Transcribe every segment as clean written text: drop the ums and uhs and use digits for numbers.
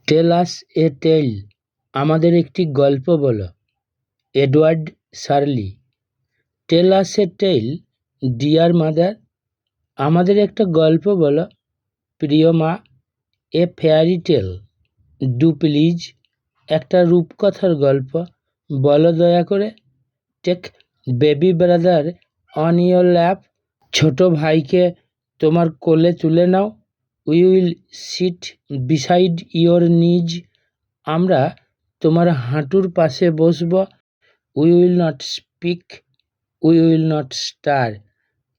Tell us a টেল, আমাদের একটি গল্প বলো। Edward Shirley. Tell us a tale dear mother, আমাদের একটা গল্প বলো প্রিয় মা। A fairy tale, do please, একটা রূপকথার গল্প বলো দয়া করে। Take baby brother on your lap, ছোট ভাইকে তোমার কোলে তুলে নাও। We will sit beside your knees, আমরা তোমার হাঁটুর পাশে বসব। We will not speak, we will not stir,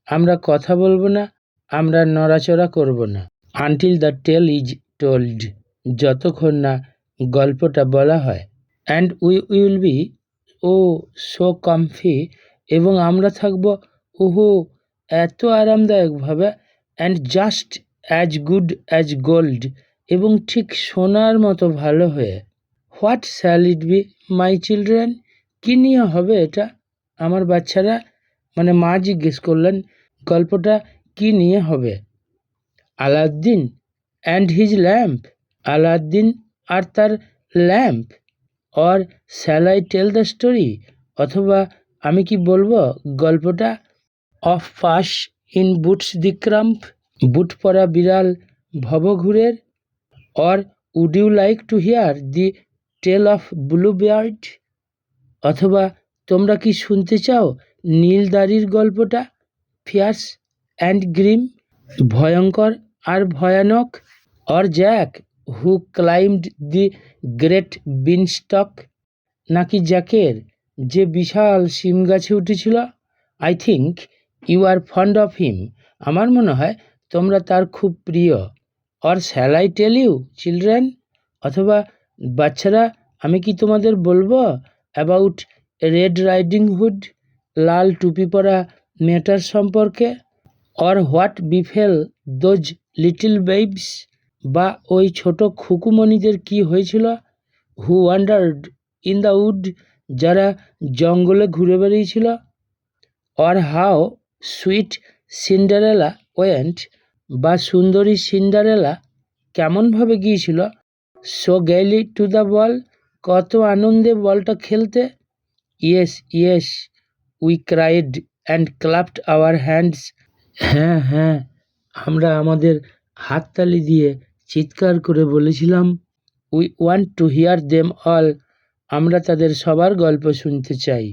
আমরা কথা বলবো না, আমরা নড়াচড়া করব না। Until the tell is told, যতক্ষণ না গল্পটা বলা হয়। And we will be oh so comfy, এবং আমরা থাকব ওহো এত আরামদায়কভাবে। And just as good as gold, এবং ঠিক সোনার মতো ভালো হয়ে। What shall it be my children, কী নিয়ে হবে এটা আমার বাচ্চারা? মানে মা জিজ্ঞেস করলেন গল্পটা কী নিয়ে হবে। Aladdin and his lamp, Aladdin আর তার lamp. Or shall I tell the story, অথবা আমি কি বলবো গল্পটা of puss in boots the tramp, boot পরা বিড়াল ভবঘুরের। Or would you like to hear the tale of bluebeard, অথবা তোমরা কি শুনতে চাও নীল দাড়ির গল্পটা? ফিয়ার্স অ্যান্ড গ্রিম, ভয়ঙ্কর আর ভয়ানক। Or Jack who climbed the great beanstalk, নাকি জ্যাকের যে বিশাল শিম গাছে উঠেছিল। I think you are fond of him, আমার মনে হয় তোমরা তার খুব প্রিয়। Or shall I tell you children, অথবা বাচ্চারা আমি কি তোমাদের বলবো অ্যাবাউট রেড রাইডিং হুড, লাল টুপি পরা মেয়েটার সম্পর্কে। Or what befell those little babes, বা ওই ছোট খুকুমণিদের কি হয়েছিল। Who wandered in the would, যারা জঙ্গলে ঘুরে বেরিয়েছিল। Or how sweet Cinderella went, বা সুন্দরী সিন্ডারেলা কেমনভাবে গিয়েছিল। সো গেলি টু দ্য বল, কত আনন্দে বলটা খেলতে। Yes yes we cried and clapped our hands, হ্যাঁ হ্যাঁ, আমরা আমাদের হাততালি দিয়ে চিৎকার করে বলেছিলাম। We want to hear them all, আমরা তাদের সবার গল্প শুনতে চাই।